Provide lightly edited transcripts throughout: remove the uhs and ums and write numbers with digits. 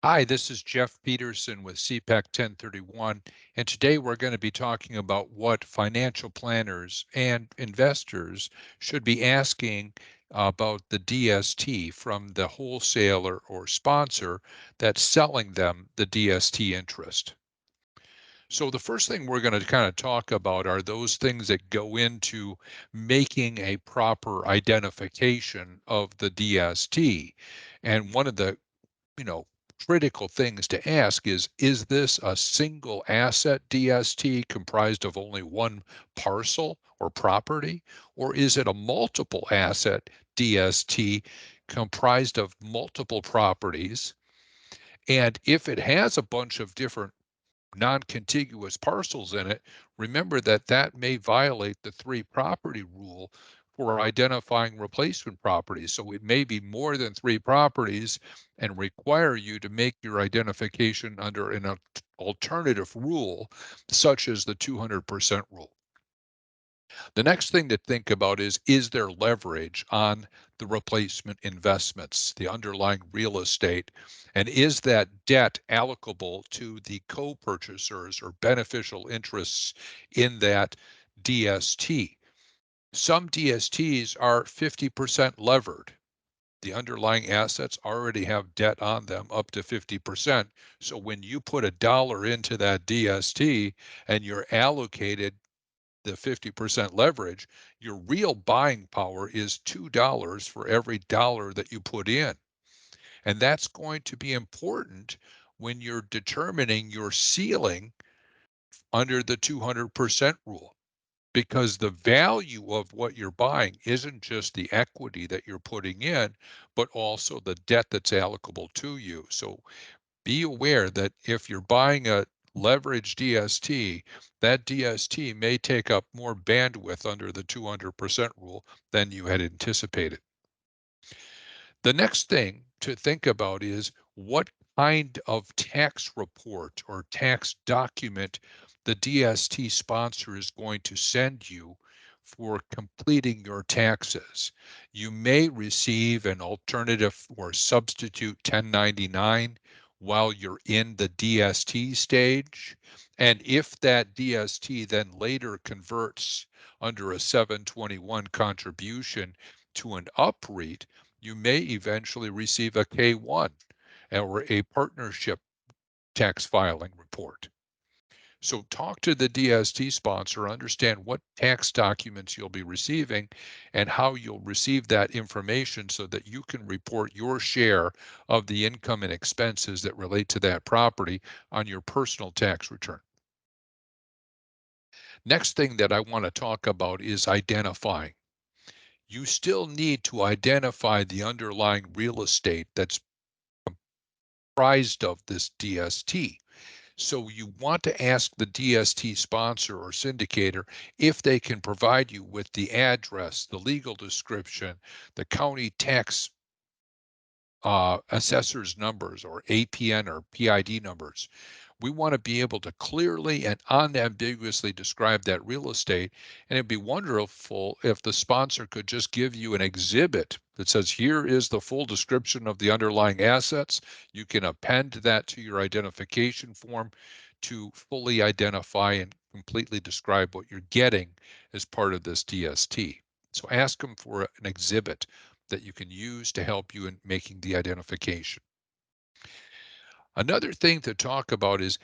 Hi, this is Jeff Peterson with CPAC 1031, and today we're going to be talking about what financial planners and investors should be asking about the DST from the wholesaler or sponsor that's selling them the DST interest. So the first thing we're going to kind of talk about are those things that go into making a proper identification of the DST. And one of the you know, critical things to ask is this a single asset DST comprised of only one parcel or property, or is it a multiple asset DST comprised of multiple properties? And if it has a bunch of different non-contiguous parcels in it, remember that that may violate the three property rule for identifying replacement properties. So it may be more than three properties and require you to make your identification under an alternative rule, such as the 200% rule. The next thing to think about is there leverage on the replacement investments, the underlying real estate, and is that debt allocable to the co-purchasers or beneficial interests in that DST? Some DSTs are 50% levered. The underlying assets already have debt on them up to 50%. So when you put a dollar into that DST and you're allocated the 50% leverage, your real buying power is $2 for every dollar that you put in. And that's going to be important when you're determining your ceiling under the 200% rule, because the value of what you're buying isn't just the equity that you're putting in, but also the debt that's allocable to you. So be aware that if you're buying a leveraged DST, that DST may take up more bandwidth under the 200% rule than you had anticipated. The next thing to think about is what kind of tax report or tax document the DST sponsor is going to send you for completing your taxes. You may receive an alternative or substitute 1099 while you're in the DST stage. And if that DST then later converts under a 721 contribution to an UPREIT, you may eventually receive a K-1 or a partnership tax filing report. So talk to the DST sponsor, understand what tax documents you'll be receiving and how you'll receive that information so that you can report your share of the income and expenses that relate to that property on your personal tax return. Next thing that I want to talk about is identifying. You still need to identify the underlying real estate that's comprised of this DST. So you want to ask the DST sponsor or syndicator if they can provide you with the address, the legal description, the county tax assessor's numbers or APN or PID numbers. We want to be able to clearly and unambiguously describe that real estate. And it'd be wonderful if the sponsor could just give you an exhibit that says, here is the full description of the underlying assets. You can append that to your identification form to fully identify and completely describe what you're getting as part of this DST. So ask them for an exhibit that you can use to help you in making the identification. Another thing to talk about is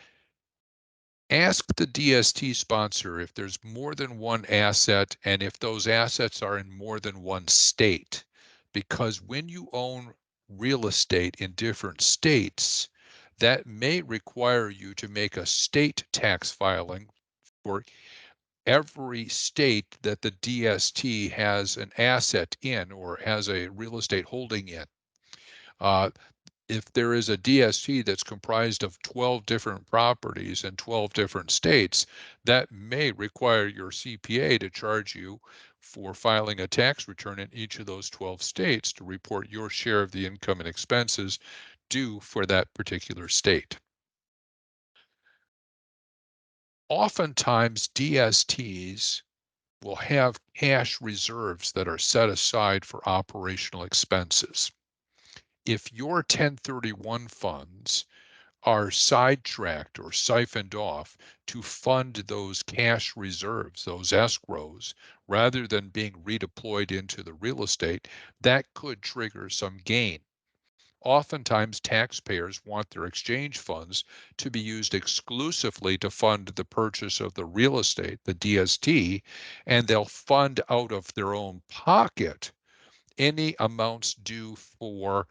ask the DST sponsor if there's more than one asset and if those assets are in more than one state. Because when you own real estate in different states, that may require you to make a state tax filing for every state that the DST has an asset in or has a real estate holding in. Uh, if there is a DST that's comprised of 12 different properties in 12 different states, that may require your CPA to charge you for filing a tax return in each of those 12 states to report your share of the income and expenses due for that particular state. Oftentimes, DSTs will have cash reserves that are set aside for operational expenses. If your 1031 funds are sidetracked or siphoned off to fund those cash reserves, those escrows, rather than being redeployed into the real estate, that could trigger some gain. Oftentimes, taxpayers want their exchange funds to be used exclusively to fund the purchase of the real estate, the DST, and they'll fund out of their own pocket any amounts due for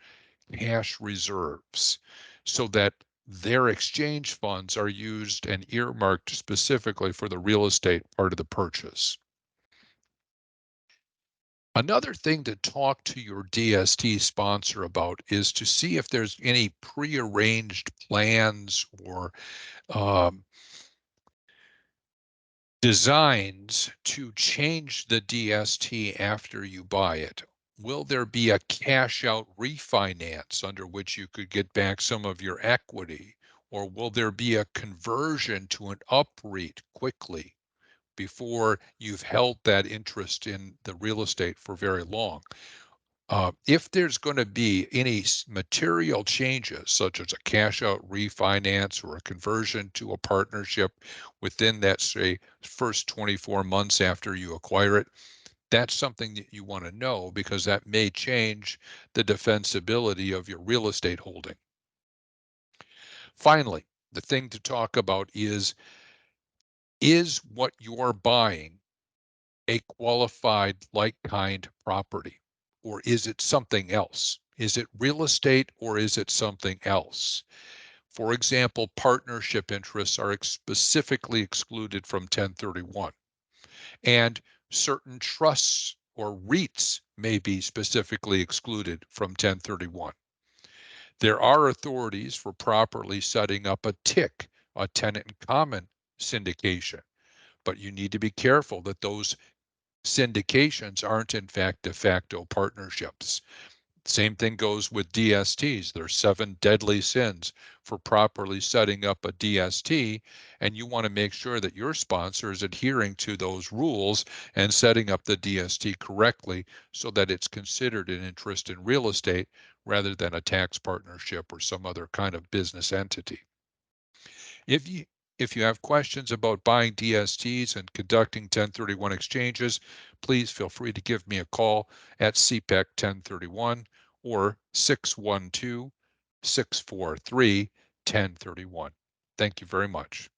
cash reserves so that their exchange funds are used and earmarked specifically for the real estate part of the purchase. Another thing to talk to your DST sponsor about is to see if there's any prearranged plans or um, designs to change the DST after you buy it. Will there be a cash out refinance under which you could get back some of your equity? Or will there be a conversion to an UPREIT quickly before you've held that interest in the real estate for very long? If there's going to be any material changes, such as a cash out refinance or a conversion to a partnership within that, say, first 24 months after you acquire it, that's something that you want to know because that may change the defensibility of your real estate holding. Finally, the thing to talk about is what you're buying a qualified like kind property? Or is it something else? Is it real estate or is it something else? For example, partnership interests are specifically excluded from 1031, and certain trusts or REITs may be specifically excluded from 1031. There are authorities for properly setting up a TIC, a tenant in common syndication, but you need to be careful that those syndications aren't in fact de facto partnerships. Same thing goes with DSTs. There's 7 deadly sins for properly setting up a DST, and you want to make sure that your sponsor is adhering to those rules and setting up the DST correctly so that it's considered an interest in real estate rather than a tax partnership or some other kind of business entity. If you if you have questions about buying DSTs and conducting 1031 exchanges, please feel free to give me a call at CPEC 1031 or 612 643 1031. Thank you very much.